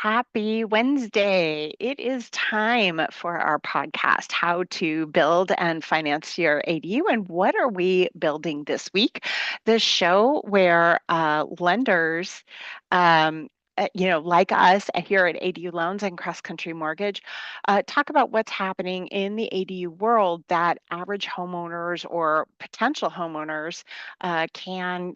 Happy Wednesday. It is time for our podcast, How to Build and Finance Your ADU. And what are we building this week? The show where lenders, um, like us here at ADU Loans and Cross Country Mortgage, talk about what's happening in the ADU world that average homeowners or potential homeowners can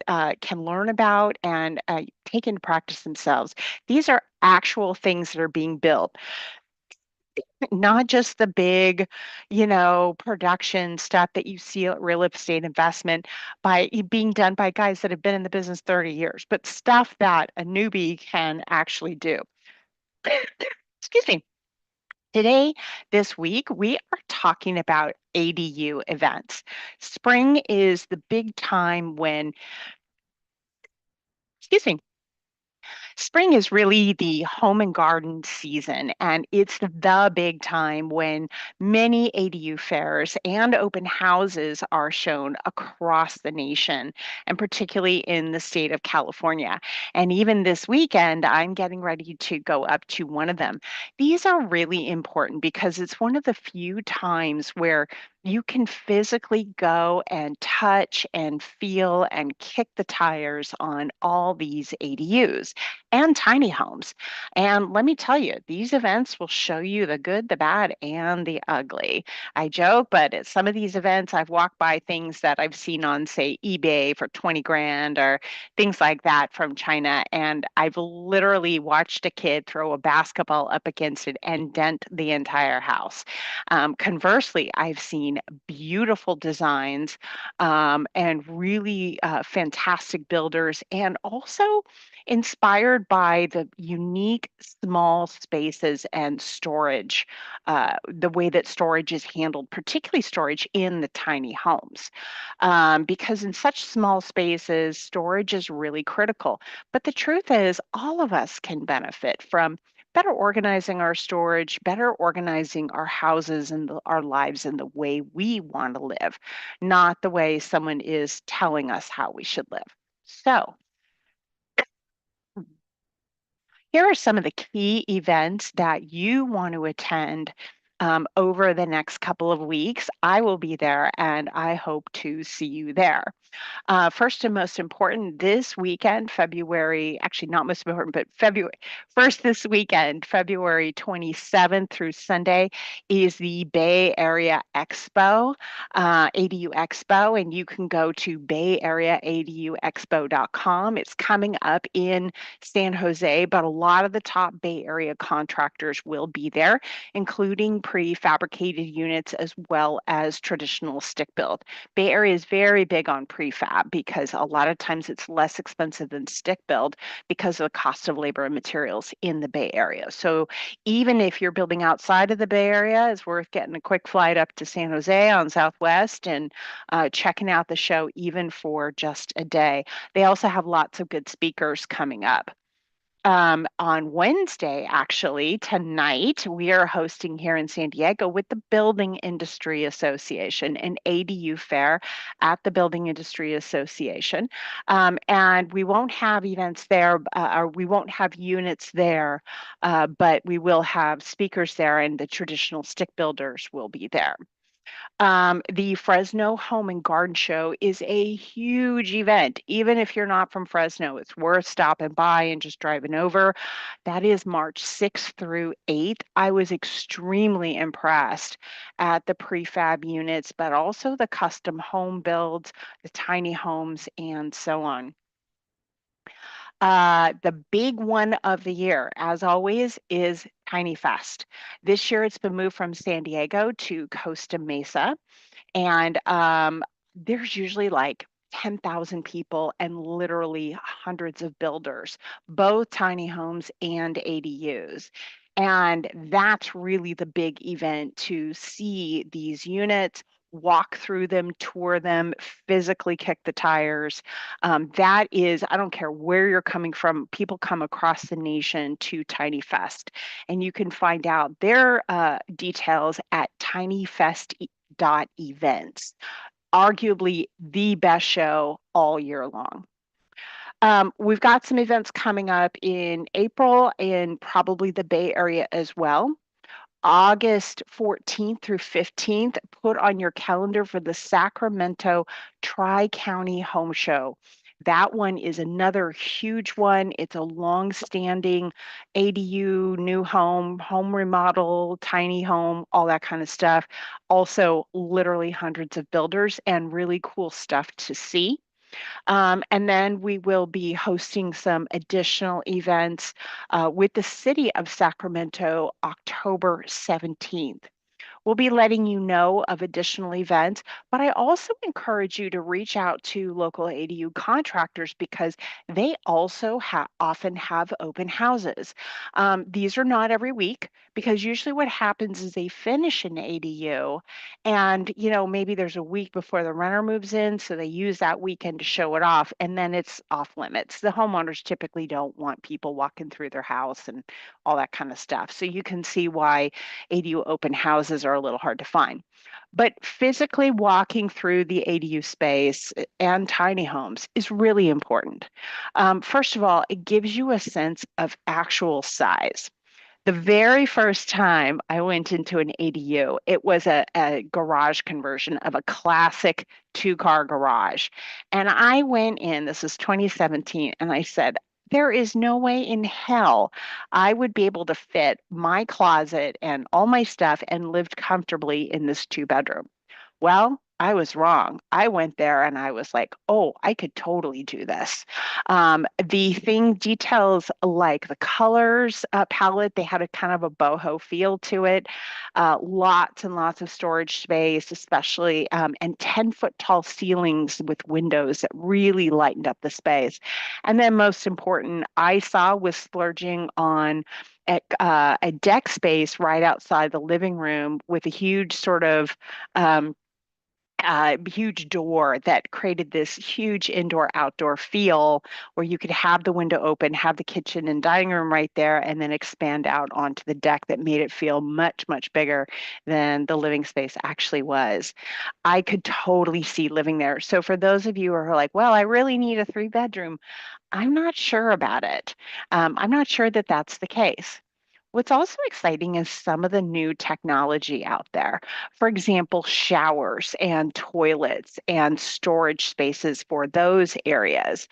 learn about and take into practice themselves. These are actual things that are being built, not just the big, production stuff that you see at real estate investment being done by guys that have been in the business 30 years, but stuff that a newbie can actually do. Excuse me. Today, this week, we are talking about ADU events. Spring is the big time when, excuse me, Spring is really the home and garden season, and it's the big time when many ADU fairs and open houses are shown across the nation, and particularly in the state of California. And even this weekend, I'm getting ready to go up to one of them. These are really important because it's one of the few times where you can physically go and touch and feel and kick the tires on all these ADUs and tiny homes. And let me tell you, these events will show you the good, the bad, and the ugly. I joke, but at some of these events, I've walked by things that I've seen on, say, eBay for 20 grand or things like that from China. And I've literally watched a kid throw a basketball up against it and dent the entire house. Conversely, I've seen beautiful designs and really fantastic builders, and also inspired by the unique small spaces and storage, the way that storage is handled, particularly storage in the tiny homes. Because in such small spaces, storage is really critical. But the truth is, all of us can benefit from better organizing our storage, better organizing our houses and our lives in the way we want to live, not the way someone is telling us how we should live. So, here are some of the key events that you want to attend over the next couple of weeks. I will be there and I hope to see you there. First and most important, this weekend, February, actually not most important, but February, first this weekend, February 27th through Sunday, is the Bay Area Expo, ADU Expo, and you can go to bayareaduexpo.com. It's coming up in San Jose, but a lot of the top Bay Area contractors will be there, including prefabricated units as well as traditional stick build. Bay Area is very big on prefab because a lot of times it's less expensive than stick build because of the cost of labor and materials in the Bay Area. So even if you're building outside of the Bay Area, it's worth getting a quick flight up to San Jose on Southwest and checking out the show even for just a day. They also have lots of good speakers coming up. On Wednesday, actually, tonight, we are hosting here in San Diego with the Building Industry Association, an ADU fair at the Building Industry Association. And we won't have events there, or we won't have units there, but we will have speakers there, and the traditional stick builders will be there. The Fresno Home and Garden Show is a huge event. Even if you're not from Fresno, it's worth stopping by and just driving over. That is March 6th through 8th. I was extremely impressed at the prefab units, but also the custom home builds, the tiny homes, and so on. The big one of the year, as always, is Tiny Fest. This year it's been moved from San Diego to Costa Mesa. And there's usually like 10,000 people and literally hundreds of builders, both tiny homes and ADUs. And that's really the big event to see these units, walk through them, tour them, physically kick the tires. That is, I don't care where you're coming from, people come across the nation to Tiny Fest. And you can find out their details at tinyfest.events, arguably the best show all year long. We've got some events coming up in April in probably the Bay Area as well. August 14th through 15th, put on your calendar for the Sacramento Tri-County Home Show. That one is another huge one. It's a long-standing ADU, new home, home remodel, tiny home, all that kind of stuff. Also, literally hundreds of builders and really cool stuff to see. And then we will be hosting some additional events with the city of Sacramento October 17th. We'll be letting you know of additional events, but I also encourage you to reach out to local ADU contractors because they also often have open houses. These are not every week because usually what happens is they finish an ADU and, maybe there's a week before the renter moves in, so they use that weekend to show it off, and then it's off limits. The homeowners typically don't want people walking through their house and all that kind of stuff. So you can see why ADU open houses are a little hard to find. But physically walking through the ADU space and tiny homes is really important. First of all, it gives you a sense of actual size. The very first time I went into an ADU, it was a garage conversion of a classic two-car garage. And I went in, this was 2017, and I said, there is no way in hell I would be able to fit my closet and all my stuff and lived comfortably in this two-bedroom. Well, I was wrong. I went there and I was like, oh, I could totally do this. The thing details like the colors palette, they had a kind of a boho feel to it. Lots and lots of storage space, especially, and 10-foot tall ceilings with windows that really lightened up the space. And then, most important, I saw was splurging on a deck space right outside the living room with a huge sort of huge door that created this huge indoor outdoor feel where you could have the window open, have the kitchen and dining room right there, and then expand out onto the deck that made it feel much, much bigger than the living space actually was. I could totally see living there. So for those of you who are like, well, I really need a three-bedroom, I'm not sure about it. I'm not sure that that's the case. What's also exciting is some of the new technology out there. For example, showers and toilets and storage spaces for those areas.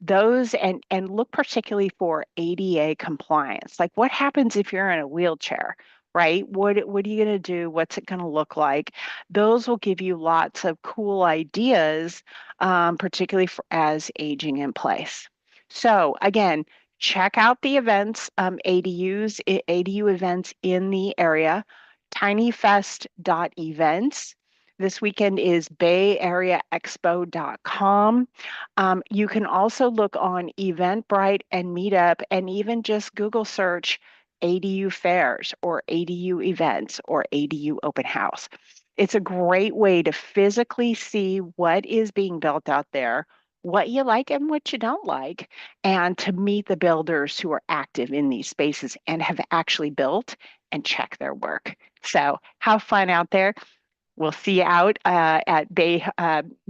Those and look particularly for ADA compliance. Like what happens if you're in a wheelchair, right? What are you going to do? What's it going to look like? Those will give you lots of cool ideas, particularly as aging in place. So again, check out the events, ADU events in the area, tinyfest.events. This weekend is bayareaexpo.com. You can also look on Eventbrite and Meetup and even just Google search ADU fairs or ADU events or ADU open house. It's a great way to physically see what is being built out there, what you like and what you don't like, and to meet the builders who are active in these spaces and have actually built and check their work. So have fun out there. We'll see you out at Bay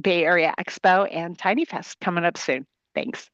Area Expo and Tiny Fest coming up soon. Thanks.